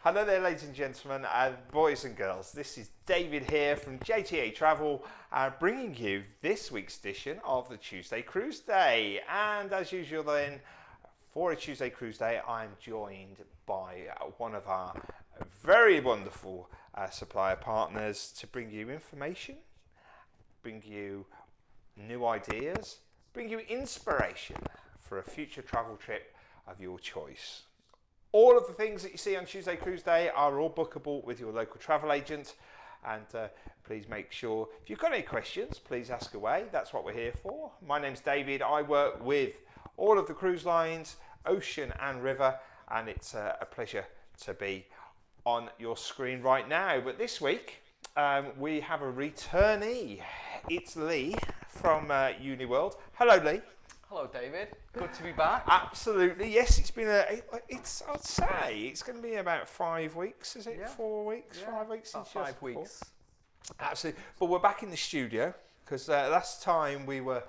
Hello there, ladies and gentlemen, boys and girls. This is David here from JTA Travel, bringing you this week's edition of the Tuesday Cruise Day. And as usual then, for a Tuesday Cruise Day, I'm joined by one of our very wonderful supplier partners to bring you information, bring you new ideas, bring you inspiration for a future travel trip of your choice. All of the things that you see on Tuesday Cruise Day are all bookable with your local travel agent, and please make sure, if you've got any questions, please ask away. That's what we're here for. My name's David. I work with all of the cruise lines, ocean and river, and it's a pleasure to be on your screen right now. But this week, we have a returnee. It's Lee from Uniworld. Hello, Lee. Hello, David. Good to be back. Absolutely, yes. It's been I'd say it's going to be about 5 weeks. Is it? Yeah. 4 weeks? Yeah, 5 weeks? about Since 5 weeks. Absolutely. But we're back in the studio because last time we were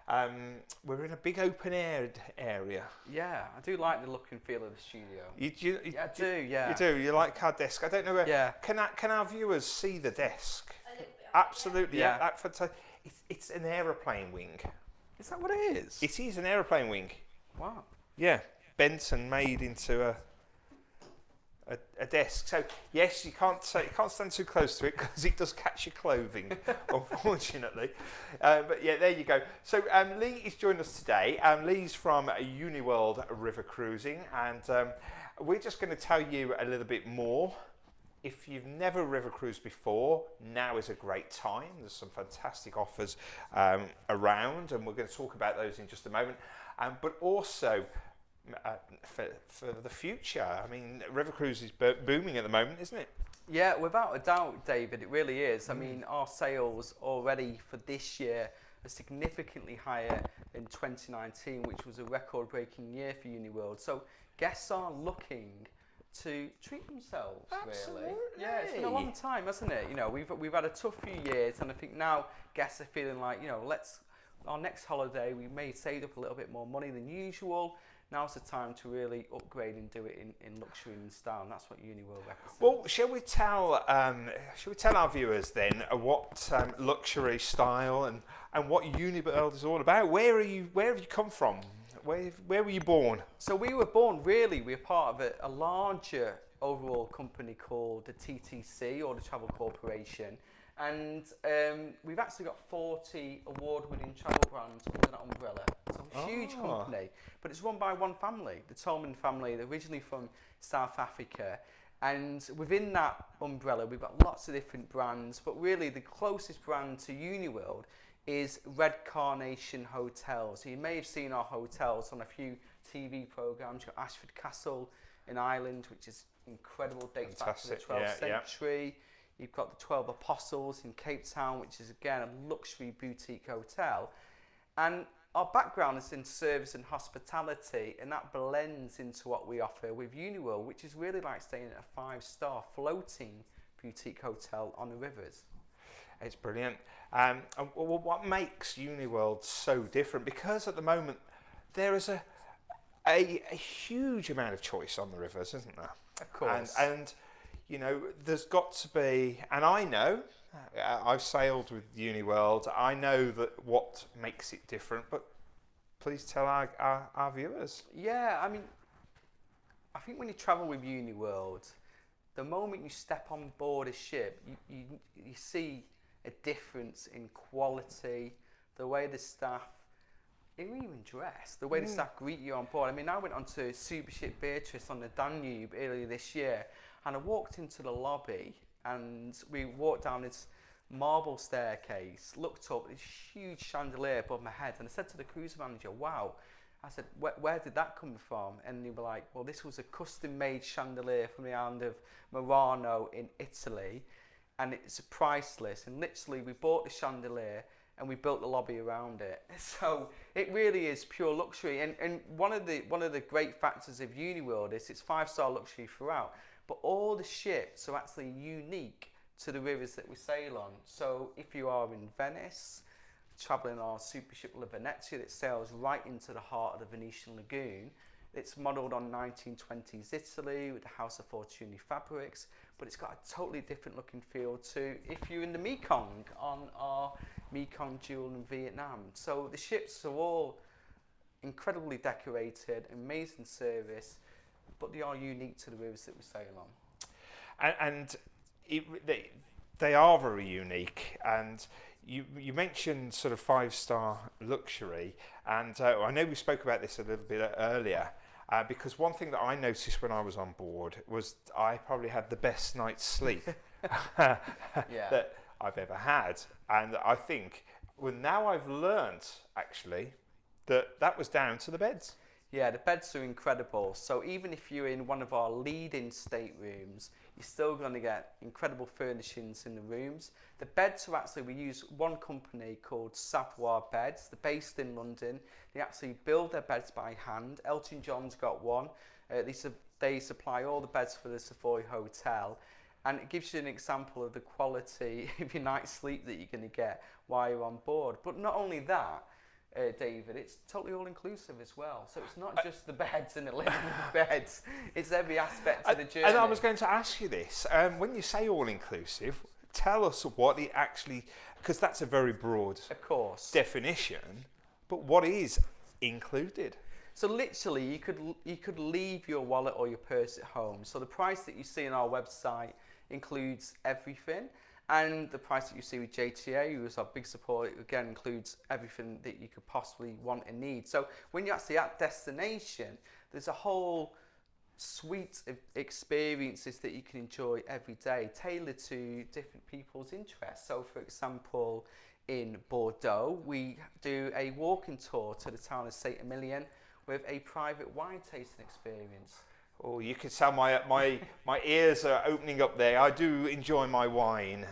in a big open air area. Yeah, I do like the look and feel of the studio. Yeah, I do. Yeah. You do. You like our desk? I don't know. Yeah. Can our viewers see the desk? A little bit. Absolutely. Yeah. That fantastic. It's an aeroplane wing. Is that what it is? It is an aeroplane wing. Wow. Yeah, bent and made into a desk. So yes, you can't stand too close to it because it does catch your clothing, unfortunately. But yeah, there you go. So Lee is joining us today. Lee's from Uniworld River Cruising, and we're just going to tell you a little bit more. If you've never river cruised before, now is a great time. There's some fantastic offers around, and we're going to talk about those in just a moment. But also for the future, I mean, river cruise is booming at the moment, isn't it? Yeah, without a doubt, David, it really is. I mean, our sales already for this year are significantly higher than 2019, which was a record-breaking year for Uniworld. So guests are looking to treat themselves. Absolutely. Really. Yeah, it's been a long time, hasn't it? You know, we've had a tough few years, and I think now guests are feeling like, you know, our next holiday we may save up a little bit more money than usual. Now's the time to really upgrade and do it in luxury and style, and that's what Uniworld represents. Well, shall we tell our viewers then what luxury style and what Uniworld is all about? Where have you come from? Where were you born? So we were we're part of a larger overall company called the TTC, or the Travel Corporation, and we've actually got 40 award-winning travel brands under that umbrella. So a huge company, but it's run by one family, the Tolman family. They're originally from South Africa, and within that umbrella we've got lots of different brands, but really the closest brand to Uniworld is Red Carnation Hotels. So you may have seen our hotels on a few TV programmes. You've got Ashford Castle in Ireland, which is incredible, dates back to the 12th century. You've got the 12 Apostles in Cape Town, which is again a luxury boutique hotel. And our background is in service and hospitality, and that blends into what we offer with Uniworld, which is really like staying at a 5-star floating boutique hotel on the rivers. It's brilliant. And what makes Uniworld so different? Because at the moment there is a huge amount of choice on the rivers, isn't there? Of course. And you know, there's got to be, and I know, I've sailed with Uniworld. I know that what makes it different. But please tell our viewers. Yeah, I mean, I think when you travel with Uniworld, the moment you step on board a ship, you see a difference in quality, the way the staff, even dress, the way the staff greet you on board. I mean, I went onto Super Ship Beatrice on the Danube earlier this year, and I walked into the lobby, and we walked down this marble staircase, looked up, this huge chandelier above my head, and I said to the cruise manager, wow. I said, where did that come from? And they were like, well, this was a custom-made chandelier from the island of Murano in Italy, and it's priceless. And literally, we bought the chandelier and we built the lobby around it. So it really is pure luxury. And one of the great factors of Uniworld is it's 5-star luxury throughout, but all the ships are actually unique to the rivers that we sail on. So if you are in Venice, travelling on our super ship La Venezia that sails right into the heart of the Venetian Lagoon, It's modelled on 1920s Italy with the House of Fortuny fabrics, but it's got a totally different look and feel to if you're in the Mekong on our Mekong Jewel in Vietnam. So the ships are all incredibly decorated, amazing service, but they are unique to the rivers that we sail on. And they are very unique. And you mentioned sort of 5-star luxury, and I know we spoke about this a little bit earlier. Because one thing that I noticed when I was on board was I probably had the best night's sleep that I've ever had. And I think, well, now I've learnt actually that was down to the beds. Yeah, the beds are incredible. So even if you're in one of our leading staterooms, you're still going to get incredible furnishings in the rooms. The beds are actually, we use one company called Savoir Beds. They're based in London. They actually build their beds by hand. Elton John's got one. They supply all the beds for the Savoy Hotel. And it gives you an example of the quality of your night's sleep that you're going to get while you're on board. But not only that, David, it's totally all-inclusive as well. So it's not just the beds and the living beds, it's every aspect of the journey. And I was going to ask you this, when you say all-inclusive, tell us what it actually, because that's a very broad definition, but what is included? So literally, you could leave your wallet or your purse at home. So the price that you see on our website includes everything. And the price that you see with JTA, who is our big supporter, again includes everything that you could possibly want and need. So when you're actually at destination, there's a whole suite of experiences that you can enjoy every day, tailored to different people's interests. So for example, in Bordeaux, we do a walking tour to the town of Saint-Emilion with a private wine tasting experience. Oh, you can tell my ears are opening up there. I do enjoy my wine,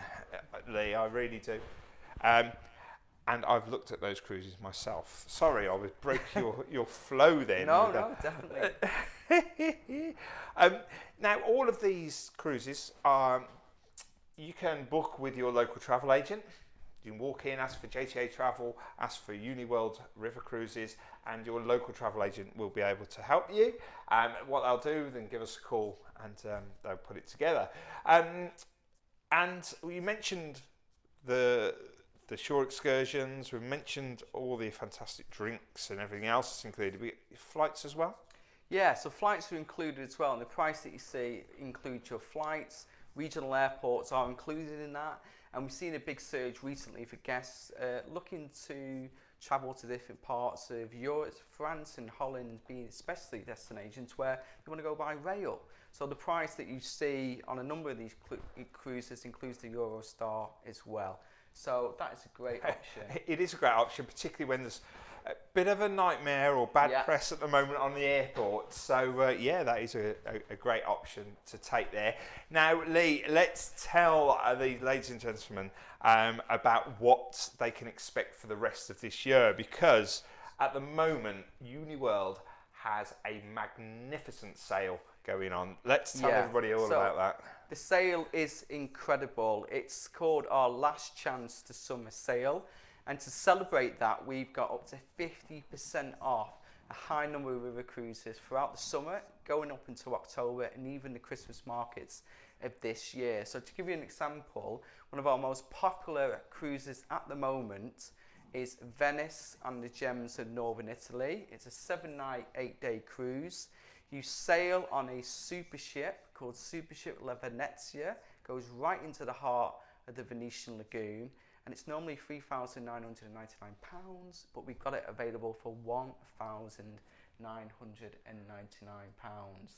Lee, I really do. And I've looked at those cruises myself. Sorry, I broke your flow then. No, definitely. Now, all of these cruises, you can book with your local travel agent. You can walk in, ask for JTA Travel, ask for Uniworld River Cruises, and your local travel agent will be able to help you. What they'll do, then give us a call and they'll put it together. And you mentioned the shore excursions, we mentioned all the fantastic drinks and everything else that's included. Flights as well? Yeah, so flights are included as well, and the price that you see includes your flights. Regional airports are included in that. And we've seen a big surge recently for guests looking to travel to different parts of Europe, France and Holland being especially destinations where they want to go by rail. So the price that you see on a number of these cruises includes the Eurostar as well. So that is a great option. It is a great option, particularly when there's a bit of a nightmare or bad press at the moment on the airport. So yeah, that is a great option to take there. Now, Lee, let's tell the ladies and gentlemen about what they can expect for the rest of this year, because at the moment, Uniworld has a magnificent sale going on. Let's tell everybody all about that. The sale is incredible. It's called our Last Chance to Summer Sale. And to celebrate that, we've got up to 50% off a high number of river cruises throughout the summer, going up into October, and even the Christmas markets of this year. So to give you an example, one of our most popular cruises at the moment is Venice and the Gems of Northern Italy. It's a 7-night, 8-day cruise. You sail on a super ship called Supership La Venezia, goes right into the heart of the Venetian lagoon, and it's normally £3,999, but we've got it available for £1,999.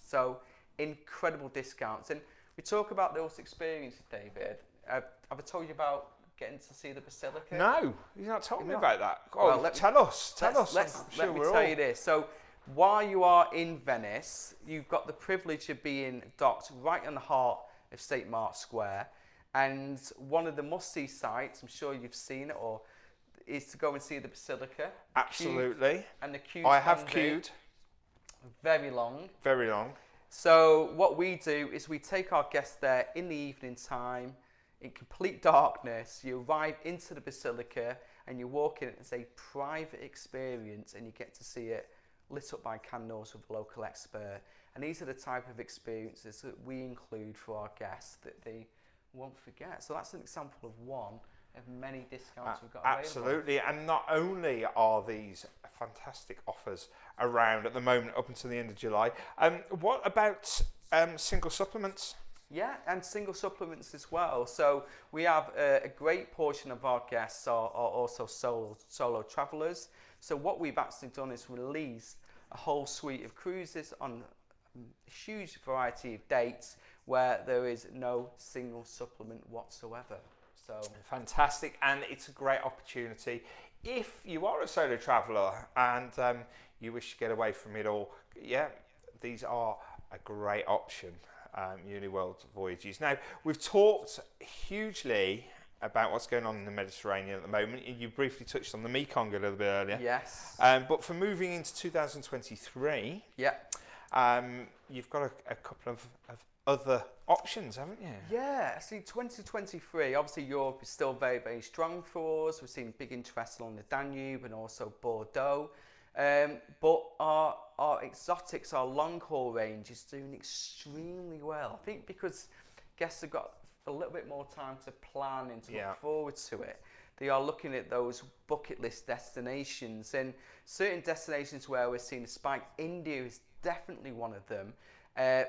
So incredible discounts. And we talk about those experiences, David. Have I told you about getting to see the Basilica? No, you've not told me about that. Oh, well, tell us. Let me tell you this. So while you are in Venice, you've got the privilege of being docked right in the heart of St. Mark's Square. And one of the must-see sites, I'm sure you've seen it, is to go and see the Basilica. Absolutely. And the queue. I have queued. Very long. Very long. So what we do is we take our guests there in the evening time, in complete darkness. You arrive into the Basilica and you walk in. It's a private experience and you get to see it lit up by candles with a local expert. And these are the type of experiences that we include for our guests that they won't forget. So that's an example of one of many discounts we've got available. Absolutely, and not only are these fantastic offers around at the moment up until the end of July, what about single supplements? Yeah, and single supplements as well. So we have a great portion of our guests are also solo travellers. So what we've actually done is release a whole suite of cruises on a huge variety of dates where there is no single supplement whatsoever. So fantastic, and it's a great opportunity if you are a solo traveller and you wish to get away from it all. Yeah, these are a great option. Uniworld voyages. Now, we've talked hugely about what's going on in the Mediterranean at the moment. You briefly touched on the Mekong a little bit earlier. Yes. But for moving into 2023, yeah, you've got a couple of other options, haven't you? Yeah, see, 2023, obviously Europe is still very, very strong for us. We've seen big interest along the Danube and also Bordeaux. But our exotics, our long-haul range is doing extremely well. I think because guests have got a little bit more time to plan and to look forward to it. They are looking at those bucket list destinations, and certain destinations where we're seeing a spike. India is definitely one of them,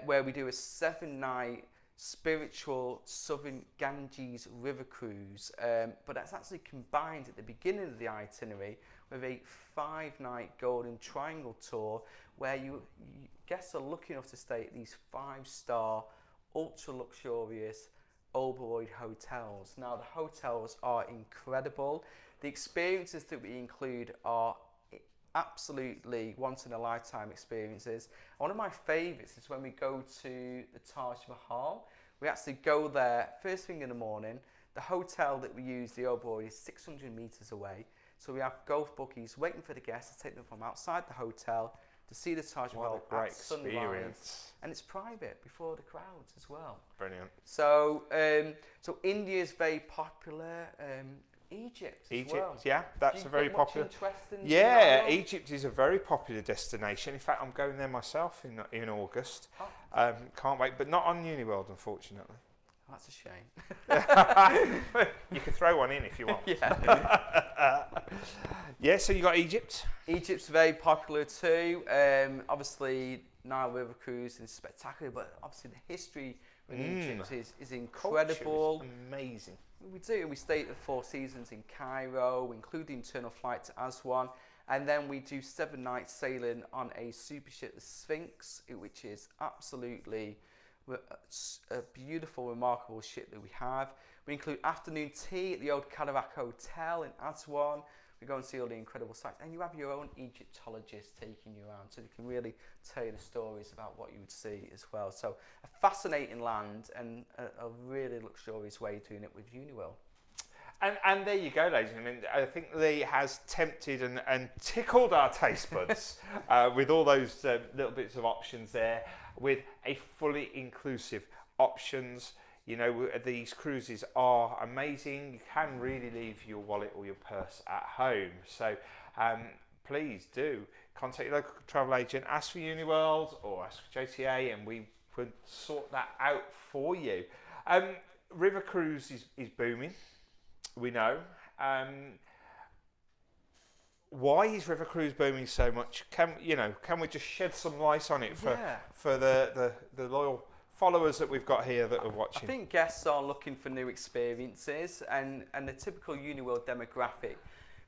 where we do a 7-night spiritual Southern Ganges river cruise, but that's actually combined at the beginning of the itinerary with a 5-night Golden Triangle tour where you guests are lucky enough to stay at these 5-star ultra luxurious Oberoi hotels. Now the hotels are incredible. The experiences that we include are absolutely once in a lifetime experiences. One of my favourites is when we go to the Taj Mahal. We actually go there first thing in the morning. The hotel that we use, the Oberoi, is 600 metres away. So we have golf buggies waiting for the guests to take them from outside the hotel to see the Taj Mahal at sunrise. And it's private before the crowds as well. Brilliant. So, so India is very popular. Egypt as well. Yeah, that's a very popular. Yeah, Egypt is a very popular destination. In fact, I'm going there myself in August. Oh. Can't wait, but not on Uniworld, unfortunately. Oh, that's a shame. You can throw one in if you want. Yeah. Yeah. So you got Egypt. Egypt's very popular too. Obviously, Nile River Cruise is spectacular, but obviously the history in Egypt is incredible. Culture is amazing. We do. We stay at the Four Seasons in Cairo, include the internal flight to Aswan, and then we do 7 nights sailing on a super ship, the Sphinx, which is absolutely a beautiful, remarkable ship that we have. We include afternoon tea at the old Cadillac Hotel in Aswan. We go and see all the incredible sights, and you have your own Egyptologist taking you around, so they can really tell you the stories about what you would see as well. So a fascinating land and a really luxurious way of doing it with Uniworld. And there you go, ladies and gentlemen. I think Lee has tempted and tickled our taste buds with all those little bits of options there, with a fully inclusive options. You know, these cruises are amazing. You can really leave your wallet or your purse at home. So please do contact your local travel agent, ask for Uniworld or ask for JTA, and we would sort that out for you. River cruise is booming, we know. Why is river cruise booming so much? Can we just shed some light on it for the loyal followers that we've got here that are watching? I think guests are looking for new experiences, and the typical Uniworld demographic.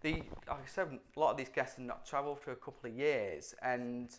Like I said, a lot of these guests have not travelled for a couple of years, and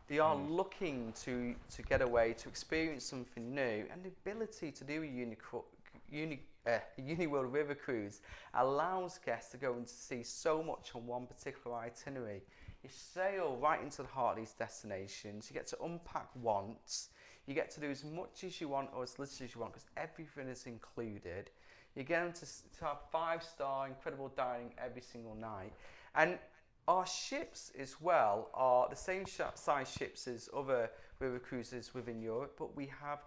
they are looking to get away, to experience something new, and the ability to do a Uniworld river cruise allows guests to go and see so much on one particular itinerary. You sail right into the heart of these destinations. You get to unpack once. You get to do as much as you want or as little as you want because everything is included. You get them to have 5-star incredible dining every single night. And our ships as well are the same size ships as other river cruises within Europe, but we have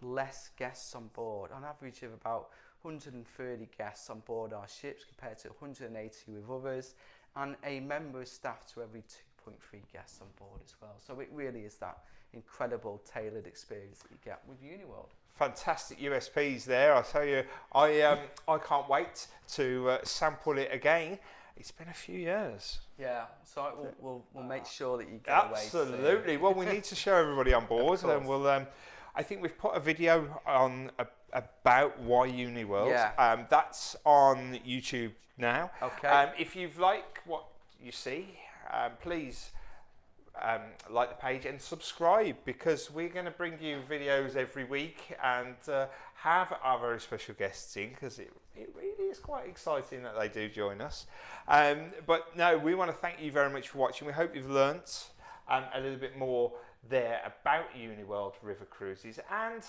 less guests on board. On average of about 130 guests on board our ships compared to 180 with others, and a member of staff to every 2 point-free guests on board as well. So it really is that incredible tailored experience that you get with Uniworld. Fantastic USPs there. I tell you, I can't wait to sample it again. It's been a few years. Yeah, so we'll make sure that you get Absolutely. Well, we need to show everybody on board, and we'll. I think we've put a video on about why Uniworld. Yeah. That's on YouTube now. Okay. If you've liked what you see, please like the page and subscribe, because we're going to bring you videos every week and have our very special guests in, because it really is quite exciting that they do join us. But no, we want to thank you very much for watching. We hope you've learnt a little bit more there about Uniworld River Cruises, and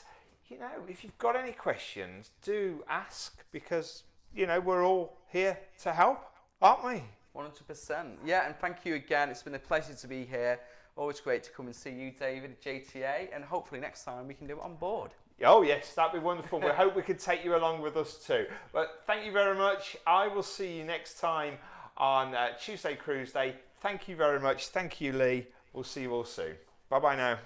you know, if you've got any questions, do ask, because you know, we're all here to help, aren't we? 100%. Yeah, and thank you again. It's been a pleasure to be here. Always great to come and see you, David, at JTA, and hopefully next time we can do it on board. Oh yes, that'd be wonderful. We hope we could take you along with us too. But thank you very much. I will see you next time on Tuesday Cruise Day. Thank you very much. Thank you, Lee. We'll see you all soon. Bye bye now.